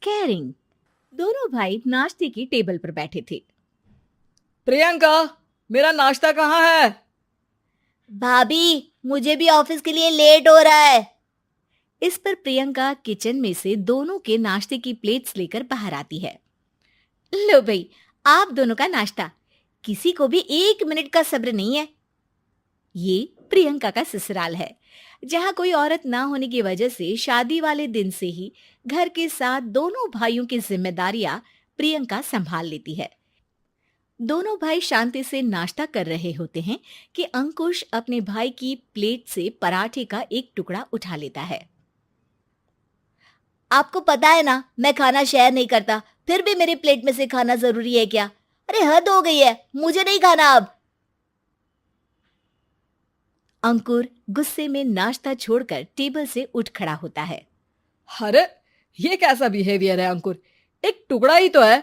Caring. दोनों भाई नाश्ते की टेबल पर बैठे थे। प्रियंका, मेरा नाश्ता कहाँ है? भाभी, मुझे भी ऑफिस के लिए लेट हो रहा है। इस पर प्रियंका किचन में से दोनों के नाश्ते की प्लेट्स लेकर बाहर आती है। लो भाई, आप दोनों का नाश्ता। किसी को भी 1 मिनट का सब्र नहीं है। ये प्रियंका का ससुराल है, जहाँ कोई औरत ना होने की वजह से शादी वाले दिन से ही घर के साथ दोनों भाइयों की जिम्मेदारियां प्रियंका संभाल लेती है। दोनों भाई शांति से नाश्ता कर रहे होते हैं कि अंकुश अपने भाई की प्लेट से पराठे का एक टुकड़ा उठा लेता है। आपको पता है ना, मैं खाना शेयर नहीं करता, फिर भी मेरी प्लेट में से खाना जरूरी है क्या? अरे हद हो गई है, मुझे नहीं खाना अब। अंकुर गुस्से में नाश्ता छोड़कर टेबल से उठ खड़ा होता है। अरे, ये कैसा बिहेवियर है अंकुर? एक टुकड़ा ही तो है।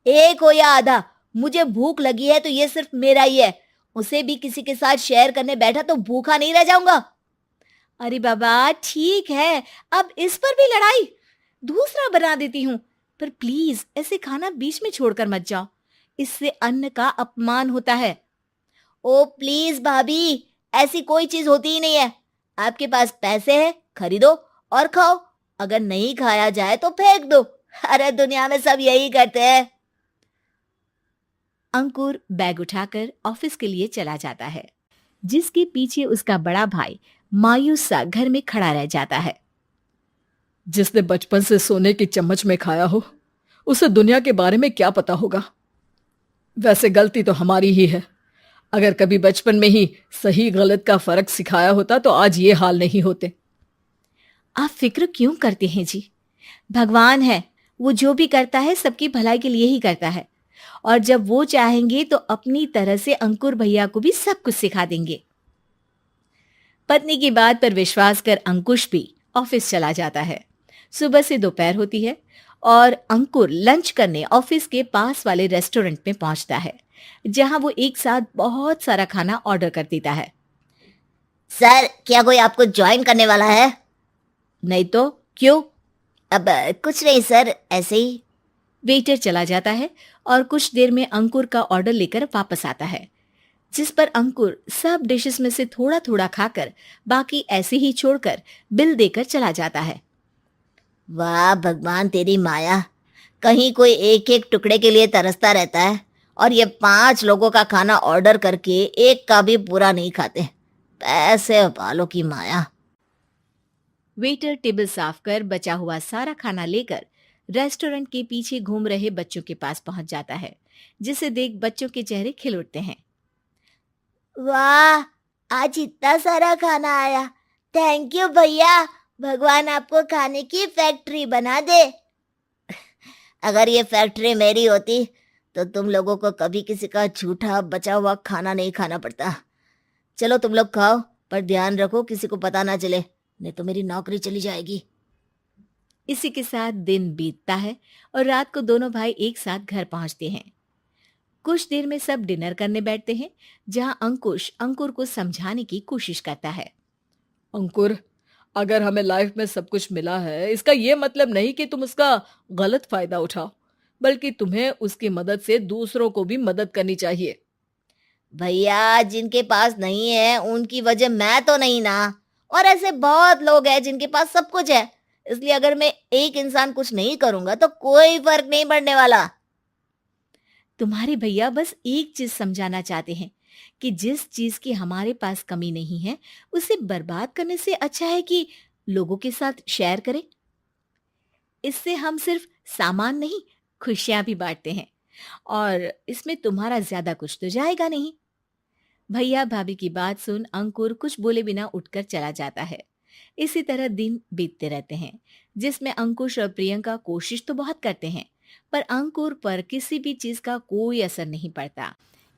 एक हो या आधा, मुझे भूख लगी है तो ये सिर्फ मेरा ही है। उसे भी किसी के साथ शेयर करने बैठा तो भूखा नहीं रह जाऊंगा। अरे बाबा, ठीक है, अब इस पर भी लड़ाई। दूसरा बना देती हूँ, पर प्लीज ऐसे खाना बीच में छोड़कर मत जाओ। इससे अन्न का अपमान होता है। ओ प्लीज भाभी, ऐसी कोई चीज होती ही नहीं है। आपके पास पैसे हैं, खरीदो और खाओ। अगर नहीं खाया जाए तो फेंक दो। अरे दुनिया में सब यही करते हैं। अंकुर बैग उठाकर ऑफिस के लिए चला जाता है, जिसके पीछे उसका बड़ा भाई मायूस सा घर में खड़ा रह जाता है। जिसने बचपन से सोने की चम्मच में खाया हो, उसे दुनिया के बारे में क्या पता होगा। वैसे गलती तो हमारी ही है। अगर कभी बचपन में ही सही गलत का फर्क सिखाया होता तो आज ये हाल नहीं होते। आप फिक्र क्यों करते हैं जी? भगवान है, वो जो भी करता है सबकी भलाई के लिए ही करता है। और जब वो चाहेंगे तो अपनी तरह से अंकुर भैया को भी सब कुछ सिखा देंगे। पत्नी की बात पर विश्वास कर अंकुश भी ऑफिस चला जाता है। सुबह से दोपहर होती है और अंकुर लंच करने ऑफिस के पास वाले रेस्टोरेंट में पहुंचता है, जहां वो एक साथ बहुत सारा खाना ऑर्डर कर देता है। सर, क्या कोई आपको ज्वाइन करने वाला है? नहीं तो क्यों? अब कुछ नहीं सर, ऐसे ही। वेटर चला जाता है और कुछ देर में अंकुर का ऑर्डर लेकर वापस आता है, जिस पर अंकुर सब डिशेस में से थोड़ा थोड़ा खाकर बाकी ऐसे ही छोड़कर बिल देकर चला जाता है। वाह भगवान, तेरी माया। कहीं कोई एक एक टुकड़े के लिए तरसता रहता है और ये 5 लोगों का खाना ऑर्डर करके एक का भी पूरा नहीं खाते। पैसे वालों की माया। वेटर टेबल साफ कर बचा हुआ सारा खाना लेकर रेस्टोरेंट के पीछे घूम रहे बच्चों के पास पहुंच जाता है, जिसे देख बच्चों के चेहरे खिल उठते हैं। वाह, आज इतना सारा खाना आया। थैंक यू भैया, भगवान आपको खाने की फैक्ट्री बना दे। अगर ये फैक्ट्री मेरी होती तो तुम लोगों को कभी किसी का झूठा बचा हुआ खाना नहीं खाना पड़ता। चलो तुम लोग खाओ, पर ध्यान रखो किसी को पता ना चले, नहीं तो मेरी नौकरी चली जाएगी। इसी के साथ दिन बीतता है और रात को दोनों भाई एक साथ घर पहुंचते हैं। कुछ देर में सब डिनर करने बैठते हैं, जहां अंकुश अंकुर को समझाने की कोशिश करता है। अंकुर, अगर हमें लाइफ में सब कुछ मिला है, इसका ये मतलब नहीं कि तुम उसका गलत फायदा उठाओ, बल्कि तुम्हें उसकी मदद से दूसरों को भी मदद करनी चाहिए। भैया, जिनके पास नहीं है उनकी वजह मैं तो नहीं ना। और ऐसे बहुत लोग हैं जिनके पास सब कुछ है। इसलिए अगर मैं एक इंसान कुछ नहीं करूंगा तो कोई फर्क नहीं पड़ने वाला। तुम्हारे भैया बस एक चीज समझाना चाहते हैं कि जिस चीज की हमारे पास कमी नहीं है, उसे बर्बाद करने से अच्छा है कि लोगों के साथ शेयर करें। इससे हम सिर्फ सामान नहीं, खुशियां भी बांटते हैं, और इसमें तुम्हारा ज्यादा कुछ तो जाएगा नहीं। भैया भाभी की बात सुन अंकुर कुछ बोले बिना उठकर चला जाता है। इसी तरह दिन बीतते रहते हैं, जिसमें अंकुश और प्रियंका कोशिश तो बहुत करते हैं, पर अंकुर पर किसी भी चीज का कोई असर नहीं पड़ता।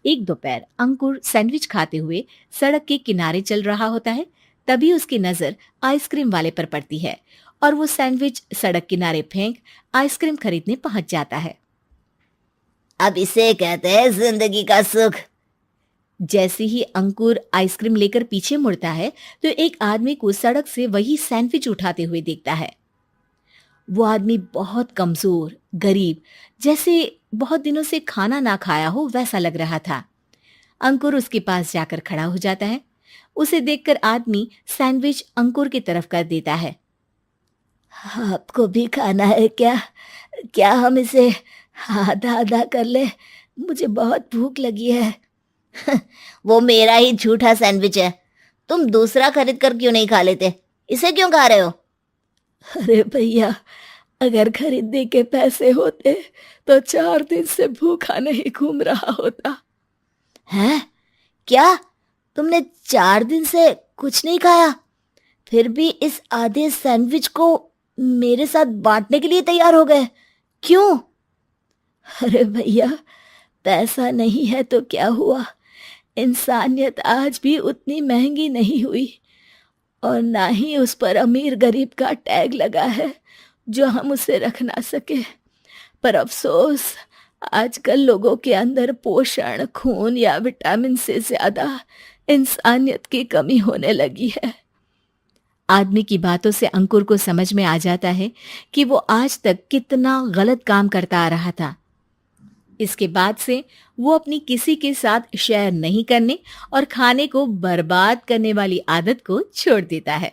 एक दोपहर अंकुर सैंडविच खाते हुए सड़क के किनारे चल रहा होता है। तभी उसकी नजर आइसक्रीम वाले पर पड़ती है और वो सैंडविच सड़क किनारे फेंक आइसक्रीम खरीदने पहुंच जाता है। अब इसे कहते हैं जिंदगी का सुख। जैसे ही अंकुर आइसक्रीम लेकर पीछे मुड़ता है तो एक आदमी को सड़क से वही सैंडविच उठाते हुए देखता है। वो आदमी बहुत कमजोर, गरीब, जैसे बहुत दिनों से खाना ना खाया हो वैसा लग रहा था। अंकुर उसके पास जाकर खड़ा हो जाता है। उसे देखकर आदमी सैंडविच अंकुर की तरफ कर देता है। आपको भी खाना है क्या? क्या हम इसे आधा आधा कर ले? मुझे बहुत भूख लगी है। वो मेरा ही झूठा सैंडविच है, तुम दूसरा खरीद कर क्यों नहीं खा लेते? इसे क्यों खा रहे हो? अरे भैया, अगर खरीदने के पैसे होते तो 4 दिन से भूखा नहीं घूम रहा होता। हैं? क्या तुमने 4 दिन से कुछ नहीं खाया, फिर भी इस आधे सैंडविच को मेरे साथ बांटने के लिए तैयार हो गए? क्यों? अरे भैया, पैसा नहीं है तो क्या हुआ, इंसानियत आज भी उतनी महंगी नहीं हुई, और ना ही उस पर अमीर गरीब का टैग लगा है जो हम उसे रख ना सके। पर अफसोस, आजकल लोगों के अंदर पोषण, खून या विटामिन से ज्यादा इंसानियत की कमी होने लगी है। आदमी की बातों से अंकुर को समझ में आ जाता है कि वो आज तक कितना गलत काम करता आ रहा था। इसके बाद से वो अपनी किसी के साथ शेयर नहीं करने और खाने को बर्बाद करने वाली आदत को छोड़ देता है।